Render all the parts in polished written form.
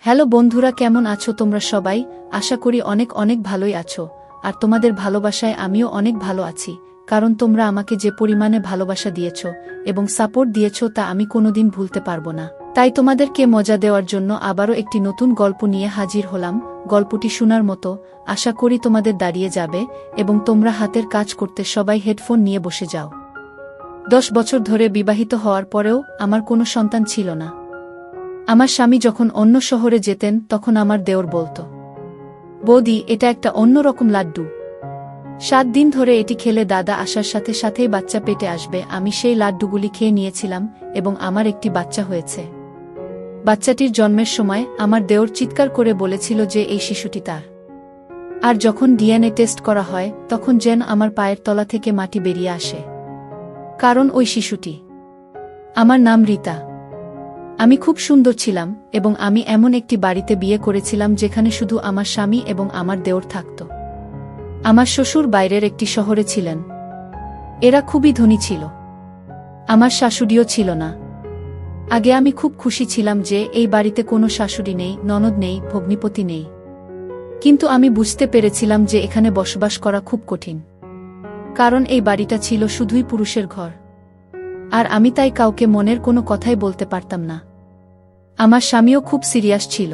Hello বন্ধুরা, কেমন আছো তোমরা সবাই? আশা করি অনেক অনেক ভালোই আছো। আর তোমাদের ভালোবাসায় আমিও অনেক ভালো আছি, কারণ তোমরা আমাকে যে পরিমাণে ভালোবাসা দিয়েছো এবং সাপোর্ট দিয়েছো তা আমি কোনোদিন ভুলতে পারবো না। তাই তোমাদেরকে মজা দেওয়ার জন্য আবারও একটি নতুন গল্প নিয়ে হাজির হলাম। গল্পটি শোনার মতো, আশা করি তোমাদের দাঁড়িয়ে যাবে এবং তোমরা হাতের কাজ করতে সবাই হেডফোন নিয়ে বসে যাও। 10 বছর ধরে বিবাহিত হওয়ার পরেও আমার কোনো সন্তান ছিল না। আমার স্বামী যখন অন্য শহরে যেতেন তখন আমার দেওর বলতো, বৌদি, এটা একটা অন্যরকম লাড্ডু। 7 দিন ধরে এটি খেলে দাদা আসার সাথে সাথেই বাচ্চা পেটে আসবে। আমি সেই লাড্ডুগুলি খেয়ে নিয়েছিলাম এবং আমার একটি বাচ্চা হয়েছে। বাচ্চাটির জন্মের সময় আমার দেওর চিৎকার করে বলেছিল যে এই শিশুটি তার। আর যখন ডিএনএ টেস্ট করা হয় তখন যেন আমার পায়ের তলা থেকে মাটি বেরিয়ে আসে, কারণ ওই শিশুটি। আমার নাম রীতা। আমি খুব সুন্দর ছিলাম এবং আমি এমন একটি বাড়িতে বিয়ে করেছিলাম যেখানে শুধু আমার স্বামী এবং আমার দেওর থাকত। আমার শ্বশুর বাইরের একটি শহরে ছিলেন। এরা খুবই ধনী ছিল। আমার শাশুড়িও ছিল না। আগে আমি খুব খুশি ছিলাম যে এই বাড়িতে কোনো শাশুড়ি নেই, ননদ নেই, ভগ্নিপতি নেই। কিন্তু আমি বুঝতে পেরেছিলাম যে এখানে বসবাস করা খুব কঠিন, কারণ এই বাড়িটা ছিল শুধুই পুরুষের ঘর। আর আমি তাই কাউকে মনের কোনো কথাই বলতে পারতাম না। আমার স্বামীও খুব সিরিয়াস ছিল।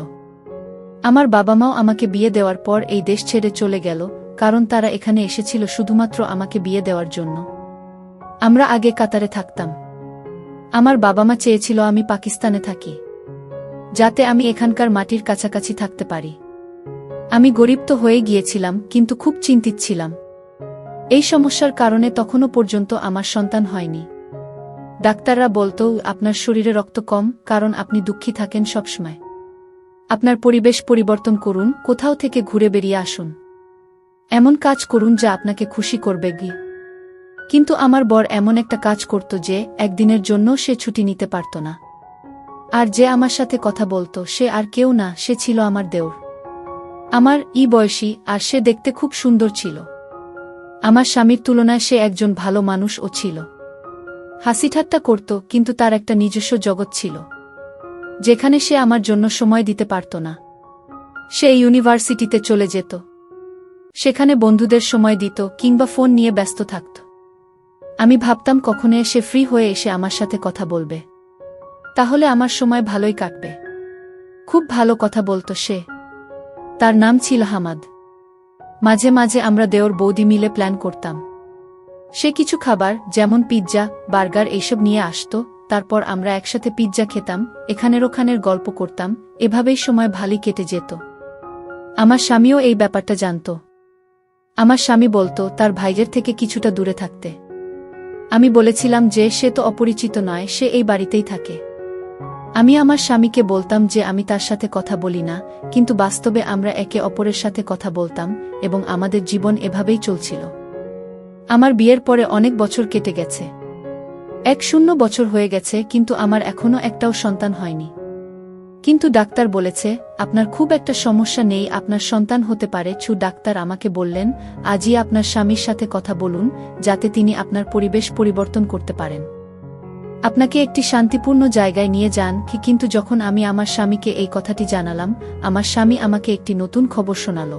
আমার বাবা মাও আমাকে বিয়ে দেওয়ার পর এই দেশ ছেড়ে চলে গেল, কারণ তারা এখানে এসেছিল শুধুমাত্র আমাকে বিয়ে দেওয়ার জন্য। আমরা আগে কাতারে থাকতাম। আমার বাবা মা চেয়েছিল আমি পাকিস্তানে থাকি, যাতে আমি এখানকার মাটির কাছাকাছি থাকতে পারি। আমি গরিব তো হয়ে গিয়েছিলাম, কিন্তু খুব চিন্তিত ছিলাম। এই সমস্যার কারণে তখনও পর্যন্ত আমার সন্তান হয়নি। ডাক্তাররা বলতো, আপনার শরীরে রক্ত কম, কারণ আপনি দুঃখী থাকেন সবসময়। আপনার পরিবেশ পরিবর্তন করুন, কোথাও থেকে ঘুরে বেরিয়ে আসুন, এমন কাজ করুন যা আপনাকে খুশি করবে। কিন্তু আমার বর এমন একটা কাজ করত যে একদিনের জন্য সে ছুটি নিতে পারত না। আর যে আমার সাথে কথা বলতো সে আর কেউ না, সে ছিল আমার দেওর। আমার বয়সী, আর সে দেখতে খুব সুন্দর ছিল। আমার স্বামীর তুলনায় সে একজন ভালো মানুষও ছিল। হাসিঠাট্টা করত, কিন্তু তার একটা নিজস্ব জগৎ ছিল, যেখানে সে আমার জন্য সময় দিতে পারত না। সে ইউনিভার্সিটিতে চলে যেত, সেখানে বন্ধুদের সময় দিত কিংবা ফোন নিয়ে ব্যস্ত থাকত। আমি ভাবতাম কখনো সে ফ্রি হয়ে এসে আমার সাথে কথা বলবে, তাহলে আমার সময় ভালোই কাটবে। খুব ভালো কথা বলতো সে। তার নাম ছিল হামাদ। মাঝে মাঝে আমরা দেওর বৌদি মিলে প্ল্যান করতাম। সে কিছু খাবার যেমন পিৎজা, বার্গার এইসব নিয়ে আসত, তারপর আমরা একসাথে পিৎজা খেতাম, এখানের ওখানের গল্প করতাম। এভাবেই সময় ভালোই কেটে যেত। আমার স্বামীও এই ব্যাপারটা জানত। আমার স্বামী বলতো তার ভাইয়ের থেকে কিছুটা দূরে থাকতে। আমি বলেছিলাম যে সে তো অপরিচিত নয়, সে এই বাড়িতেই থাকে। আমি আমার স্বামীকে বলতাম যে আমি তার সাথে কথা বলি না, কিন্তু বাস্তবে আমরা একে অপরের সাথে কথা বলতাম এবং আমাদের জীবন এভাবেই চলছিল। আমার বিয়ের পরে অনেক বছর কেটে গেছে। 10 বছর হয়ে গেছে, কিন্তু আমার এখনো একটাও সন্তান হয়নি। কিন্তু ডাক্তার বলেছে আপনার খুব একটা সমস্যা নেই, আপনার সন্তান হতে পারে। ডাক্তার আমাকে বললেন আজই আপনার স্বামীর সাথে কথা বলুন, যাতে তিনি আপনার পরিবেশ পরিবর্তন করতে পারেন, আপনাকে একটি শান্তিপূর্ণ জায়গায় নিয়ে যান। কিন্তু যখন আমি আমার স্বামীকে এই কথাটি জানালাম, আমার স্বামী আমাকে একটি নতুন খবর শোনাল।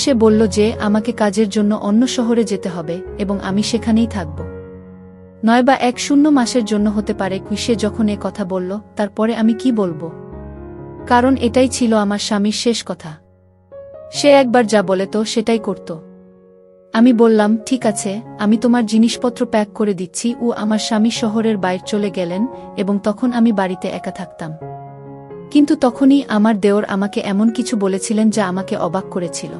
সে বলল যে আমাকে কাজের জন্য অন্য শহরে যেতে হবে এবং আমি সেখানেই থাকব, নয়বা 10 মাসের জন্য হতে পারে। সে যখন এ কথা বলল, তারপরে আমি কি বলবো, কারণ এটাই ছিল আমার স্বামীর শেষ কথা। সে একবার যা বলে তো সেটাই করত। আমি বললাম, ঠিক আছে, আমি তোমার জিনিসপত্র প্যাক করে দিচ্ছি। আমার স্বামী শহরের বাইরে চলে গেলেন এবং তখন আমি বাড়িতে একা থাকতাম। কিন্তু তখনই আমার দেওর আমাকে এমন কিছু বলেছিলেন যা আমাকে অবাক করেছিল।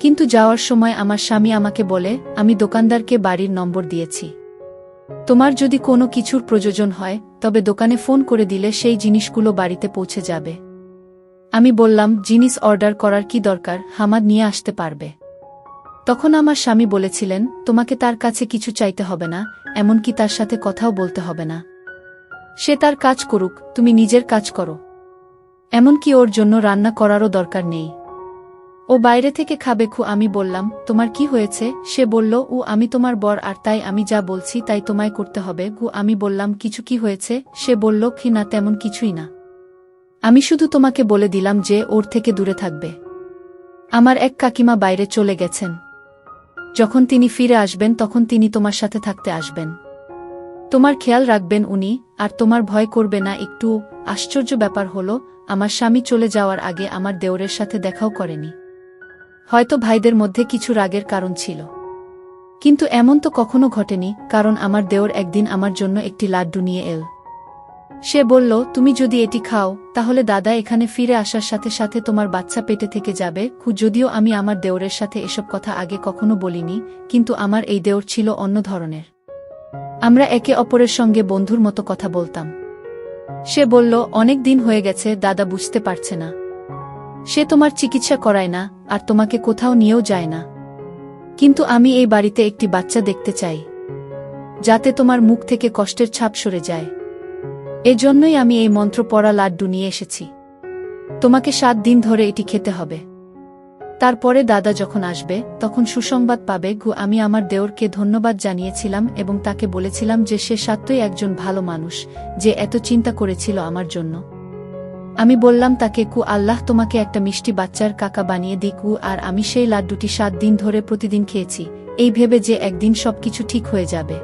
কিন্তু যাওয়ার সময় আমার স্বামী আমাকে বলে, আমি দোকানদারকে বাড়ির নম্বর দিয়েছি, তোমার যদি কোনো কিছুর প্রয়োজন হয় তবে দোকানে ফোন করে দিলে সেই জিনিসগুলো বাড়িতে পৌঁছে যাবে। আমি বললাম, জিনিস অর্ডার করার কি দরকার, হামাদ নিয়ে আসতে পারবে। তখন আমার স্বামী বলেছিলেন, তোমাকে তার কাছে কিছু চাইতে হবে না, এমনকি তার সাথে কথাও বলতে হবে না। সে তার কাজ করুক, তুমি নিজের কাজ করো। এমনকি ওর জন্য রান্না করারও দরকার নেই, ও বাইরে থেকে খাবে। আমি বললাম, তোমার কি হয়েছে? সে বলল, আমি তোমার বর, আর তাই আমি যা বলছি তাই তোমায় করতে হবে। আমি বললাম, কিছু কি হয়েছে? সে বলল, না তেমন কিছুই না। আমি শুধু তোমাকে বলে দিলাম যে ওর থেকে দূরে থাকবে। আমার এক কাকিমা বাইরে চলে গেছেন। যখন তিনি ফিরে আসবেন তখন তিনি তোমার সাথে থাকতে আসবেন। তোমার খেয়াল রাখবেন উনি, আর তোমার ভয় করবে না একটু। আশ্চর্য ব্যাপার হলো, আমার স্বামী চলে যাওয়ার আগে আমার দেওরের সাথে দেখাও করেনি। হয়তো ভাইদের মধ্যে কিছু রাগের কারণ ছিল, কিন্তু এমন তো কখনো ঘটেনি, কারণ আমার দেওর একদিন আমার জন্য একটি লাড্ডু নিয়ে এল। সে বলল, তুমি যদি এটি খাও তাহলে দাদা এখানে ফিরে আসার সাথে সাথে তোমার বাচ্চা পেটে থেকে যাবে। যদিও আমি আমার দেওরের সাথে এসব কথা আগে কখনো বলিনি, কিন্তু আমার এই দেওর ছিল অন্য ধরনের। আমরা একে অপরের সঙ্গে বন্ধুর মতো কথা বলতাম। সে বলল, অনেক দিন হয়ে গেছে, দাদা বুঝতে পারছে না। সে তোমার চিকিৎসা করায় না, আর তোমাকে কোথাও নিয়েও যায় না। কিন্তু আমি এই বাড়িতে একটি বাচ্চা দেখতে চাই, যাতে তোমার মুখ থেকে কষ্টের ছাপ সরে যায়। এজন্যই আমি এই মন্ত্র পড়া লাড্ডু নিয়ে এসেছি। তোমাকে 7 দিন ধরে এটি খেতে হবে। তারপরে দাদা যখন আসবে তখন সুসংবাদ পাবে। আমি আমার দেওরকে ধন্যবাদ জানিয়েছিলাম এবং তাকে বলেছিলাম যে সে সত্যই একজন ভালো মানুষ, যে এত চিন্তা করেছিল আমার জন্য। আমি বললাম তাকে, আল্লাহ তোমাকে একটা মিষ্টি বাচ্চার কাকা বানিয়ে দিক। আর আমি সেই লাড্ডুটি 7 দিন ধরে প্রতিদিন খেয়েছি, এই ভেবে যে একদিন সবকিছু ঠিক হয়ে যাবে।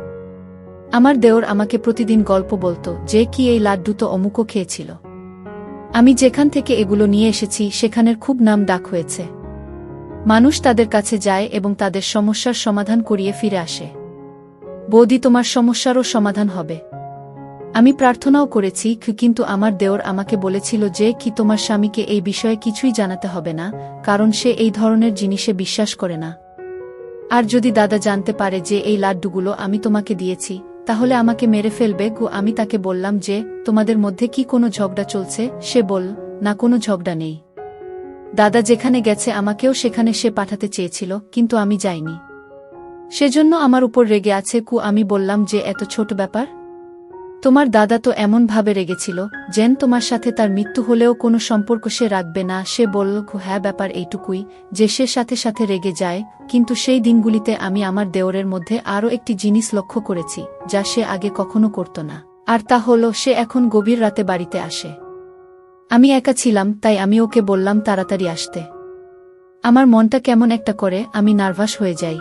আমার দেওর আমাকে প্রতিদিন গল্প বলতো যে কি এই লাড্ডু তো অমুকও খেয়েছিল। আমি যেখান থেকে এগুলো নিয়ে এসেছি সেখানের খুব নাম ডাক হয়েছে। মানুষ তাদের কাছে যায় এবং তাদের সমস্যার সমাধান করিয়ে ফিরে আসে। বৌদি, তোমার সমস্যারও সমাধান হবে। আমি প্রার্থনাও করেছি, কিন্তু আমার দেওর আমাকে বলেছিল যে কি তোমার স্বামীকে এই বিষয়ে কিছুই জানাতে হবে না, কারণ সে এই ধরনের জিনিসে বিশ্বাস করে না। আর যদি দাদা জানতে পারে যে এই লাড্ডুগুলো আমি তোমাকে দিয়েছি, তাহলে আমাকে মেরে ফেলবে। আমি তাকে বললাম যে তোমাদের মধ্যে কি কোনো ঝগড়া চলছে? সে বলল, না, কোনো ঝগড়া নেই। দাদা যেখানে গেছে আমাকেও সেখানে সে পাঠাতে চেয়েছিল, কিন্তু আমি যাইনি। সেজন্য আমার উপর রেগে আছে। আমি বললাম যে এত ছোট ব্যাপার? তোমার দাদা তো এমনভাবে রেগেছিল যেন তোমার সাথে তার মৃত্যু হলেও কোনো সম্পর্ক সে রাখবে না। সে বলল, হ্যাঁ, ব্যাপার এইটুকুই যে সে সাথে সাথে রেগে যায়। কিন্তু সেই দিনগুলিতে আমি আমার দেওরের মধ্যে আরও একটি জিনিস লক্ষ্য করেছি যা সে আগে কখনো করত না, আর তা হলো সে এখন গভীর রাতে বাড়িতে আসে। আমি একা ছিলাম, তাই আমি ওকে বললাম তাড়াতাড়ি আসতে। আমার মনটা কেমন একটা করে, আমি নার্ভাস হয়ে যাই।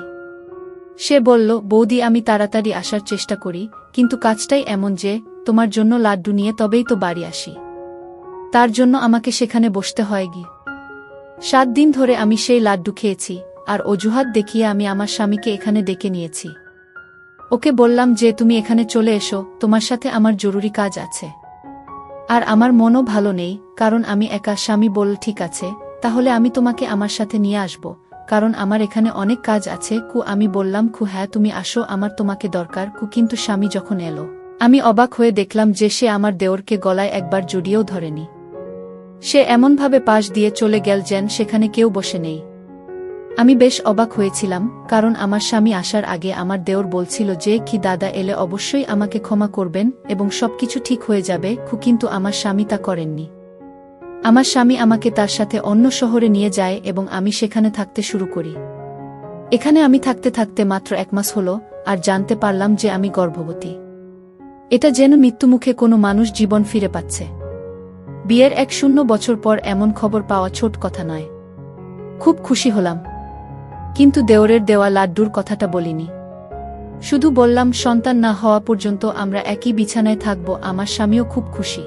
সে বলল, বৌদি, আমি তাড়াতাড়ি আসার চেষ্টা করি, কিন্তু কাজটাই এমন যে তোমার জন্য লাড্ডু নিয়ে তবেই তো বাড়ি আসি। তার জন্য আমাকে সেখানে বসতে হয়। 7 দিন ধরে আমি সেই লাড্ডু খেয়েছি, আর অজুহাত দেখিয়ে আমি আমার স্বামীকে এখানে ডেকে নিয়েছি। ওকে বললাম যে তুমি এখানে চলে এসো, তোমার সাথে আমার জরুরি কাজ আছে। আর আমার মনও ভালো নেই, কারণ আমি একা। স্বামী বলল, ঠিক আছে, তাহলে আমি তোমাকে আমার সাথে নিয়ে আসব, কারণ আমার এখানে অনেক কাজ আছে। আমি বললাম, হ্যাঁ, তুমি আসো, আমার তোমাকে দরকার। কিন্তু স্বামী যখন এলো, আমি অবাক হয়ে দেখলাম যে সে আমার দেওরকে গলায় একবার জড়িয়েও ধরেনি। সে এমনভাবে পাশ দিয়ে চলে গেল যেন সেখানে কেউ বসে নেই। আমি বেশ অবাক হয়েছিলাম, কারণ আমার স্বামী আসার আগে আমার দেওর বলছিল যে কি দাদা এলে অবশ্যই আমাকে ক্ষমা করবেন এবং সবকিছু ঠিক হয়ে যাবে। কিন্তু আমার স্বামী তা করেননি। আমার স্বামী আমাকে তার সাথে অন্য শহরে নিয়ে যায় এবং আমি সেখানে থাকতে শুরু করি। এখানে আমি থাকতে থাকতে মাত্র 1 মাস হলো, আর জানতে পারলাম যে আমি গর্ভবতী। এটা যেন মৃত্যুমুখে কোনো মানুষ জীবন ফিরে পাচ্ছে। বিয়ের 1 বছর পর এমন খবর পাওয়া ছোট কথা নয়। খুব খুশি হলাম, কিন্তু দেওরের দেওয়া লাড্ডুর কথাটা বলিনি। শুধু বললাম সন্তান না হওয়া পর্যন্ত আমরা একই বিছানায় থাকব। আমার স্বামীও খুব খুশি।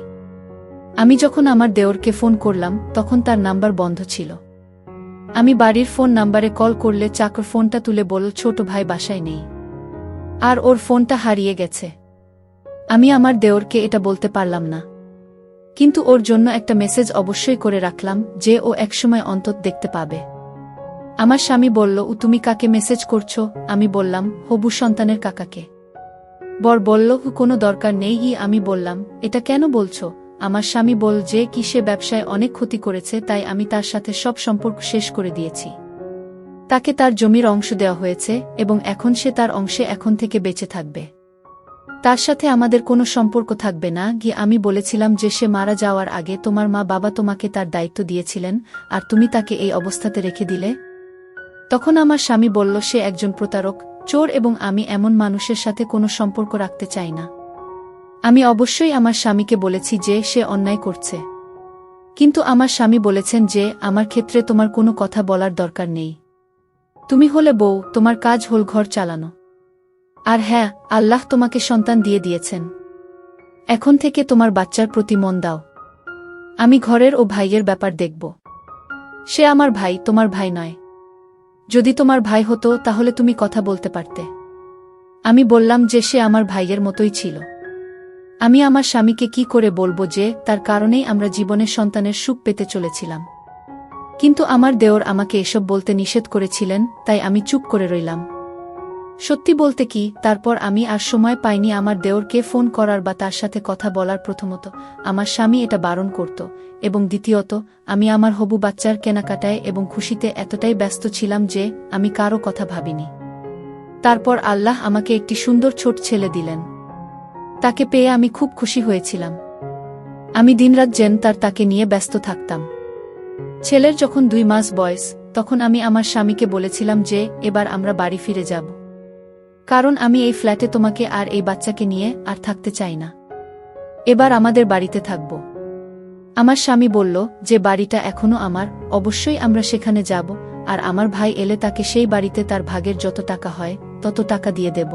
আমি যখন আমার দেওরকে ফোন করলাম তখন তার নাম্বার বন্ধ ছিল। আমি বাড়ির ফোন নাম্বারে কল করলে চাকর ফোনটা তুলে বলল, ছোট ভাই বাসায় নেই, আর ওর ফোনটা হারিয়ে গেছে। আমি আমার দেওরকে এটা বলতে পারলাম না, কিন্তু ওর জন্য একটা মেসেজ অবশ্যই করে রাখলাম যে ও একসময় অন্তত দেখতে পাবে। আমার স্বামী বলল, তুমি কাকে মেসেজ করছো? আমি বললাম, হবু সন্তানের কাকাকে। বর বলল, কোনো দরকার নেই। আমি বললাম, এটা কেন বলছো? আমার স্বামী বল যে কি সে ব্যবসায় অনেক ক্ষতি করেছে, তাই আমি তার সাথে সব সম্পর্ক শেষ করে দিয়েছি। তাকে তার জমির অংশ দেওয়া হয়েছে এবং এখন সে তার অংশে এখন থেকে বেঁচে থাকবে। তার সাথে আমাদের কোনো সম্পর্ক থাকবে না। আমি বলেছিলাম যে সে মারা যাওয়ার আগে তোমার মা বাবা তোমাকে তার দায়িত্ব দিয়েছিলেন, আর তুমি তাকে এই অবস্থাতে রেখে দিলে। তখন আমার স্বামী বলল, সে একজন প্রতারক, চোর, এবং আমি এমন মানুষের সাথে কোনো সম্পর্ক রাখতে চাই না। আমি অবশ্যই আমার স্বামীকে বলেছি যে সে অন্যায় করছে। কিন্তু আমার স্বামী বলেছেন যে আমার ক্ষেত্রে তোমার কোনো কথা বলার দরকার নেই। তুমি হলে বউ, তোমার কাজ হল ঘর চালানো। আর হ্যাঁ, আল্লাহ তোমাকে সন্তান দিয়ে দিয়েছেন। এখন থেকে তোমার বাচ্চার প্রতি মন দাও। আমি ঘরের ও ভাইয়ের ব্যাপার দেখব। সে আমার ভাই, তোমার ভাই নয়। যদি তোমার ভাই হতো তাহলে তুমি কথা বলতে পারতে। আমি বললাম যে সে আমার ভাইয়ের মতোই ছিল। আমি আমার স্বামীকে কি করে বলবো যে তার কারণেই আমরা জীবনে সন্তানের সুখ পেতে চলেছিলাম। কিন্তু আমার দেওর আমাকে এসব বলতে নিষেধ করেছিলেন, তাই আমি চুপ করে রইলাম। সত্যি বলতে কি, তারপর আমি আর সময় পাইনি আমার দেওরকে ফোন করার বা তার সাথে কথা বলার। প্রথমত আমার স্বামী এটা বারণ করত, এবং দ্বিতীয়ত আমি আমার হবু বাচ্চার কেনাকাটায় এবং খুশিতে এতটাই ব্যস্ত ছিলাম যে আমি কারো কথা ভাবিনি। তারপর আল্লাহ আমাকে একটি সুন্দর ছোট ছেলে দিলেন। তাকে পেয়ে আমি খুব খুশি হয়েছিলাম। আমি দিনরাত যেন তাকে নিয়ে ব্যস্ত থাকতাম। ছেলের যখন 2 মাস বয়স, তখন আমি আমার স্বামীকে বলেছিলাম যে এবার আমরা বাড়ি ফিরে যাব। কারণ আমি এই ফ্ল্যাটে তোমাকে আর এই বাচ্চাকে নিয়ে আর থাকতে চাই না। এবার আমাদের বাড়িতে থাকব। আমার স্বামী বলল যে বাড়িটা এখনো আমার, অবশ্যই আমরা সেখানে যাব, আর আমার ভাই এলে তাকে সেই বাড়িতে তার ভাগের যত টাকা হয় তত টাকা দিয়ে দেব।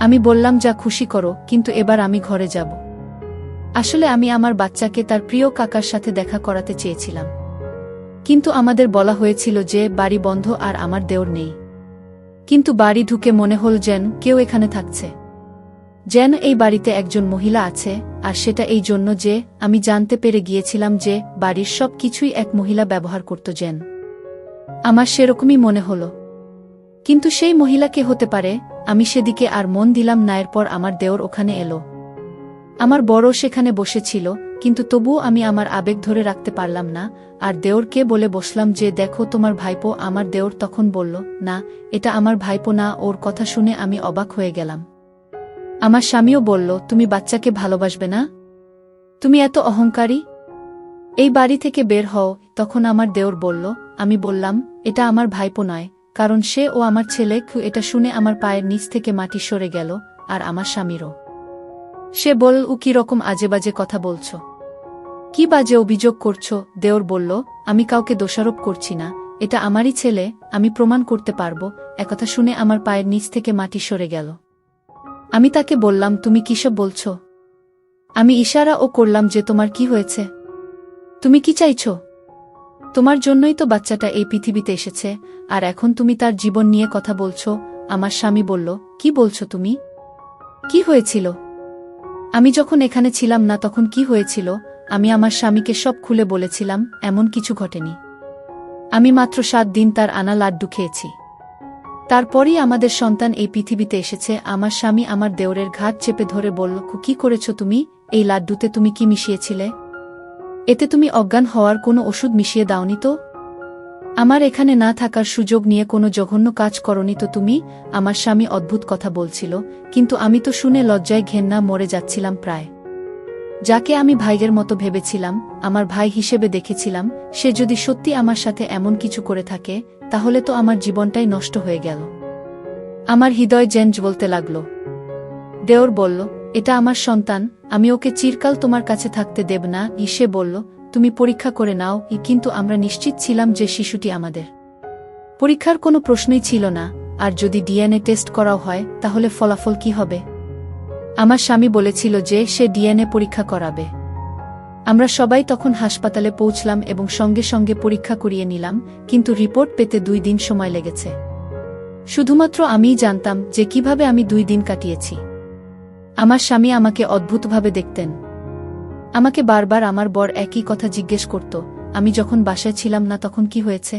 আমি বললাম যা খুশি করো, কিন্তু এবার আমি ঘরে যাব। আসলে আমি আমার বাচ্চাকে তার প্রিয় কাকার সাথে দেখা করাতে চেয়েছিলাম। কিন্তু আমাদের বলা হয়েছিল যে বাড়ি বন্ধ আর আমার দেওর নেই। কিন্তু বাড়ি ঢুকে মনে হল যেন কেউ এখানে থাকছে, যেন এই বাড়িতে একজন মহিলা আছে, আর সেটা এই জন্য যে আমি জানতে পেরে গিয়েছিলাম যে বাড়ির সব কিছুই এক মহিলা ব্যবহার করত। যেন আমার সেরকমই মনে হল। কিন্তু সেই মহিলা কে হতে পারে, আমি সেদিকে আর মন দিলাম না। এরপর আমার দেওর ওখানে এলো। আমার বড় সেখানে বসেছিল, কিন্তু তবুও আমি আমার আবেগ ধরে রাখতে পারলাম না, আর দেওরকে বলে বসলাম যে দেখো তোমার ভাইপো। আমার দেওর তখন বলল, না, এটা আমার ভাইপো না। ওর কথা শুনে আমি অবাক হয়ে গেলাম। আমার স্বামীও বলল, তুমি বাচ্চাকে ভালোবাসবে না? তুমি এত অহংকারী? এই বাড়ি থেকে বের হও। তখন আমার দেওর বলল, আমি বললাম এটা আমার ভাইপো নয়, কারণ সে ও আমার ছেলে। এটা শুনে আমার পায়ের নিচ থেকে মাটি সরে গেল, আর আমার স্বামীরও। সে বলল, ও কি রকম আজেবাজে কথা বলছ? কি বাজে অভিযোগ করছো? দেওর বলল, আমি কাউকে দোষারোপ করছি না, এটা আমারই ছেলে, আমি প্রমাণ করতে পারবো। একথা শুনে আমার পায়ের নিচ থেকে মাটি সরে গেল। আমি তাকে বললাম, তুমি কিসব বলছ? আমি ইশারা ও করলাম যে তোমার কি হয়েছে? তুমি কি চাইছো? তোমার জন্যই তো বাচ্চাটা এই পৃথিবীতে এসেছে, আর এখন তুমি তার জীবন নিয়ে কথা বলছো। আমার স্বামী বলল, কি বলছো তুমি? কি হয়েছিল? আমি যখন এখানে ছিলাম না তখন কি হয়েছিল? আমি আমার স্বামীকে সব খুলে বলেছিলাম। এমন কিছু ঘটেনি। আমি মাত্র 7 দিন তার আনা লাড্ডু খেয়েছি। তারপরই আমাদের সন্তান এই পৃথিবীতে এসেছে। আমার স্বামী আমার দেওরের ঘাট চেপে ধরে বলল, কি করেছো তুমি? এই লাড্ডুতে তুমি কি মিশিয়েছিলে? এতে তুমি অজ্ঞান হওয়ার কোনো ওষুধ মিশিয়ে দাওনি তো? আমার এখানে না থাকার সুযোগ নিয়ে কোনো জঘন্য কাজ করনি তো তুমি? আমার স্বামী অদ্ভুত কথা বলছিল, কিন্তু আমি তো শুনে লজ্জায় ঘেন্না মরে যাচ্ছিলাম প্রায়। যাকে আমি ভাইয়ের মতো ভেবেছিলাম, আমার ভাই হিসেবে দেখেছিলাম, সে যদি সত্যি আমার সাথে এমন কিছু করে থাকে, তাহলে তো আমার জীবনটাই নষ্ট হয়ে গেল। আমার হৃদয় যেন জ্বলতে লাগল। দেওর বলল, এটা আমার সন্তান, আমি ওকে চিরকাল তোমার কাছে থাকতে দেব না। সে বলল, তুমি পরীক্ষা করে নাও। কিন্তু আমরা নিশ্চিত ছিলাম যে শিশুটি আমাদের। পরীক্ষার কোনো প্রশ্নই ছিল না। আর যদি ডিএনএ টেস্ট করাও হয় তাহলে ফলাফল কি হবে? আমার স্বামী বলেছিল যে সে ডিএনএ পরীক্ষা করাবে। আমরা সবাই তখন হাসপাতালে পৌঁছলাম এবং সঙ্গে সঙ্গে পরীক্ষা করিয়ে নিলাম, কিন্তু রিপোর্ট পেতে 2 দিন সময় লেগেছে। শুধুমাত্র আমিই জানতাম যে কিভাবে আমি 2 দিন কাটিয়েছি। আমার স্বামী আমাকে অদ্ভুতভাবে দেখতেন। আমাকে বারবার আমার বর একই কথা জিজ্ঞেস করত, আমি যখন বাসায় ছিলাম না তখন কি হয়েছে?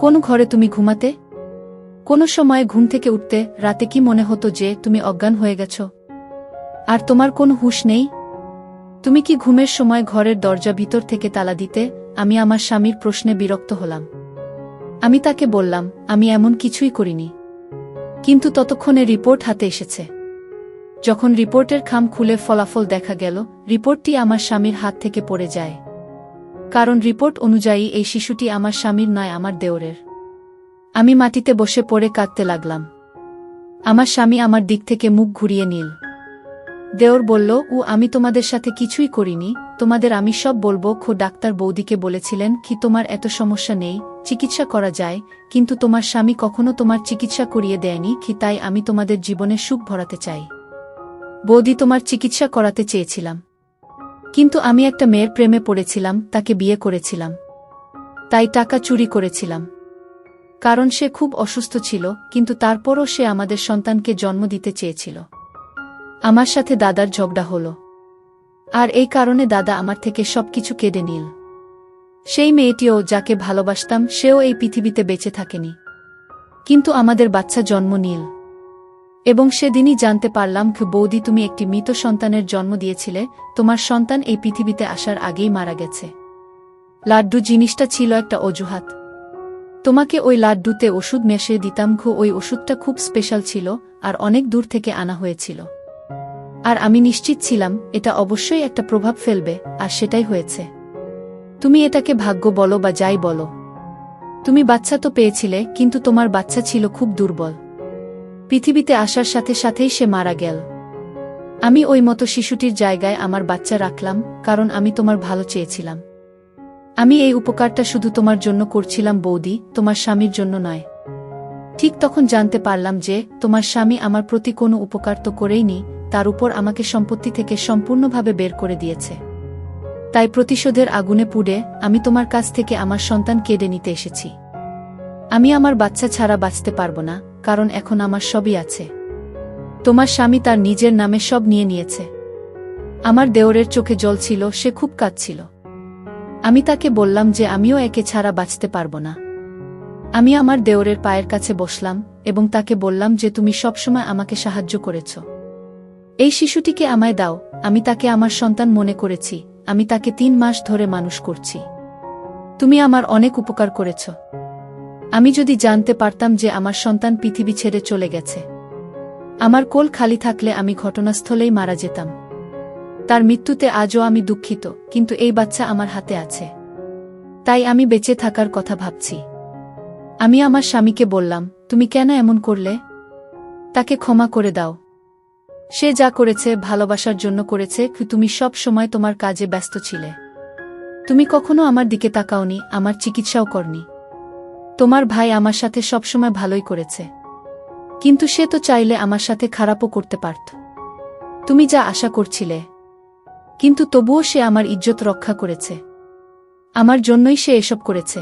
কোন ঘরে তুমি ঘুমাতে? কোনো সময় ঘুম থেকে উঠতে রাতে কি মনে হতো যে তুমি অজ্ঞান হয়ে গেছ? আর তোমার কোনো হুঁশ নেই? তুমি কি ঘুমের সময় ঘরের দরজা ভিতর থেকে তালা দিতে? আমি আমার স্বামীর প্রশ্নে বিরক্ত হলাম। আমি তাকে বললাম, আমি এমন কিছুই করিনি। কিন্তু ততক্ষণে রিপোর্ট হাতে এসেছে। যখন রিপোর্টের খাম খুলে ফলাফল দেখা গেল, রিপোর্টটি আমার স্বামীর হাত থেকে পড়ে যায়। কারণ রিপোর্ট অনুযায়ী এই শিশুটি আমার স্বামীর নয়, আমার দেওরের। আমি মাটিতে বসে পড়ে কাঁদতে লাগলাম। আমার স্বামী আমার দিক থেকে মুখ ঘুরিয়ে নিল। দেওর বলল, আমি তোমাদের সাথে কিছুই করিনি, তোমাদের আমি সব বলবো। ডাক্তার বৌদিকে বলেছিলেন কি তোমার এত সমস্যা নেই, চিকিৎসা করা যায়, কিন্তু তোমার স্বামী কখনো তোমার চিকিৎসা করিয়ে দেয়নি কি, তাই আমি তোমাদের জীবনে সুখ ভরাতে চাই। বৌদি, তোমার চিকিৎসা করাতে চেয়েছিলাম, কিন্তু আমি একটা মেয়ের প্রেমে পড়েছিলাম, তাকে বিয়ে করেছিলাম, তাই টাকা চুরি করেছিলাম। কারণ সে খুব অসুস্থ ছিল, কিন্তু তারপরও সে আমাদের সন্তানকে জন্ম দিতে চেয়েছিল। আমার সাথে দাদার ঝগড়া হলো, আর এই কারণে দাদা আমার থেকে সবকিছু কেড়ে নিল। সেই মেয়েটিও যাকে ভালোবাসতাম সেও এই পৃথিবীতে বেঁচে থাকেনি, কিন্তু আমাদের বাচ্চা জন্ম নিল। এবং সেদিনই জানতে পারলাম বৌদি, তুমি একটি মৃত সন্তানের জন্ম দিয়েছিলে, তোমার সন্তান এই পৃথিবীতে আসার আগেই মারা গেছে। লাড্ডু জিনিসটা ছিল একটা অজুহাত। তোমাকে ওই লাড্ডুতে ওষুধ মিশিয়ে দিতাম, ওই ওষুধটা খুব স্পেশাল ছিল আর অনেক দূর থেকে আনা হয়েছিল। আর আমি নিশ্চিত ছিলাম এটা অবশ্যই একটা প্রভাব ফেলবে, আর সেটাই হয়েছে। তুমি এটাকে ভাগ্য বলো বা যাই বলো, তুমি বাচ্চা তো পেয়েছিলে, কিন্তু তোমার বাচ্চা ছিল খুব দুর্বল। পৃথিবীতে আসার সাথে সাথেই সে মারা গেল। আমি ওই মতো শিশুটির জায়গায় আমার বাচ্চা রাখলাম, কারণ আমি তোমার ভালো চেয়েছিলাম। আমি এই উপকারটা শুধু তোমার জন্য করছিলাম বৌদি, তোমার স্বামীর জন্য নয়। ঠিক তখন জানতে পারলাম যে তোমার স্বামী আমার প্রতি কোনো উপকার তো করেইনি, তার উপর আমাকে সম্পত্তি থেকে সম্পূর্ণভাবে বের করে দিয়েছে। তাই প্রতিশোধের আগুনে পুড়ে আমি তোমার কাছ থেকে আমার সন্তান কেড়ে নিতে এসেছি। আমি আমার বাচ্চা ছাড়া বাঁচতে পারবো না, কারণ এখন আমার সবই আছে। তোমার স্বামী তার নিজের নামে সব নিয়ে নিয়েছে। আমার দেওরের চোখে জল ছিল, সে খুব কাঁদছিল। আমি তাকে বললাম যে আমিও একে ছাড়া বাঁচতে পারবো না। আমি আমার দেওরের পায়ের কাছে বসলাম এবং তাকে বললাম যে তুমি সবসময় আমাকে সাহায্য করেছ। এই শিশুটিকে আমায় দাও, আমি তাকে আমার সন্তান মনে করেছি, আমি তাকে 3 মাস ধরে মানুষ করছি। তুমি আমার অনেক উপকার করেছ। আমি যদি জানতে পারতাম যে আমার সন্তান পৃথিবী ছেড়ে চলে গেছে, আমার কোল খালি থাকলে আমি ঘটনাস্থলেই মারা যেতাম। তার মৃত্যুতে আজও আমি দুঃখিত, কিন্তু এই বাচ্চা আমার হাতে আছে, তাই আমি বেঁচে থাকার কথা ভাবছি। আমি আমার স্বামীকে বললাম, তুমি কেন এমন করলে? তাকে ক্ষমা করে দাও। সে যা করেছে ভালোবাসার জন্য করেছে, তুমি সব সময় তোমার কাজে ব্যস্ত ছিলে। তুমি কখনো আমার দিকে তাকাওনি, আমার চিকিৎসাও করনি। তোমার ভাই আমার সাথে সবসময় ভালোই করেছে, কিন্তু সে তো চাইলে আমার সাথে খারাপও করতে পারত। তুমি যা আশা করছিলে, কিন্তু তবুও সে আমার ইজ্জত রক্ষা করেছে। আমার জন্যই সে এসব করেছে,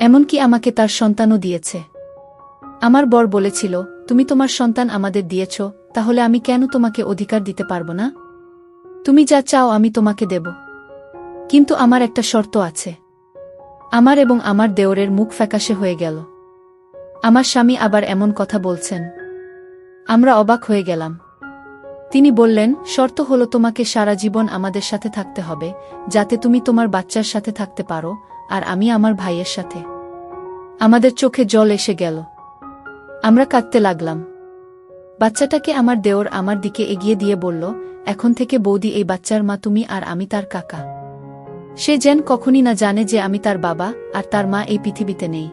এমনকি আমাকে তার সন্তানও দিয়েছে। আমার বর বলেছিল, তুমি তোমার সন্তান আমাদের দিয়েছ, তাহলে আমি কেন তোমাকে অধিকার দিতে পারবো না? তুমি যা চাও আমি তোমাকে দেব, কিন্তু আমার একটা শর্ত আছে। আমার এবং আমার দেওরের মুখ ফ্যাকাশে হয়ে গেল। আমার স্বামী আবার এমন কথা বলছেন? আমরা অবাক হয়ে গেলাম। তিনি বললেন, শর্ত হলো তোমাকে সারা জীবন আমাদের সাথে থাকতে হবে, যাতে তুমি তোমার বাচ্চার সাথে থাকতে পারো, আর আমি আমার ভাইয়ের সাথে। আমাদের চোখে জল এসে গেল। আমরা কাঁদতে লাগলাম। বাচ্চাটাকে আমার দেওর আমার দিকে এগিয়ে দিয়ে বলল, এখন থেকে বৌদি এই বাচ্চার মা তুমি, আর আমি তার কাকা। সে যেন কখনই না জানে যে আমি তার বাবা আর তার মা এই পৃথিবীতে নেই।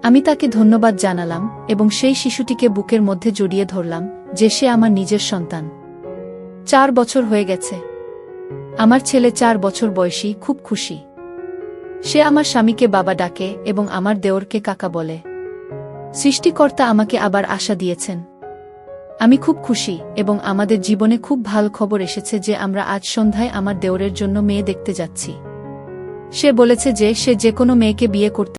আমি তাকে ধন্যবাদ জানালাম এবং সেই শিশুটিকে বুকের মধ্যে জড়িয়ে ধরলাম, যে সে আমার নিজের সন্তান। 4 বছর হয়ে গেছে। আমার ছেলে 4 বছর বয়সী, খুব খুশি। সে আমার স্বামীকে বাবা ডাকে এবং আমার দেওরকে কাকা বলে। সৃষ্টিকর্তা আমাকে আবার আশা দিয়েছেন। আমি খুব খুশি এবং আমাদের জীবনে খুব ভালো খবর এসেছে যে আমরা আজ সন্ধ্যায় আমার দেওরের জন্য মেয়ে দেখতে যাচ্ছি। সে বলেছে যে সে যে কোনো মেয়েকে বিয়ে করতে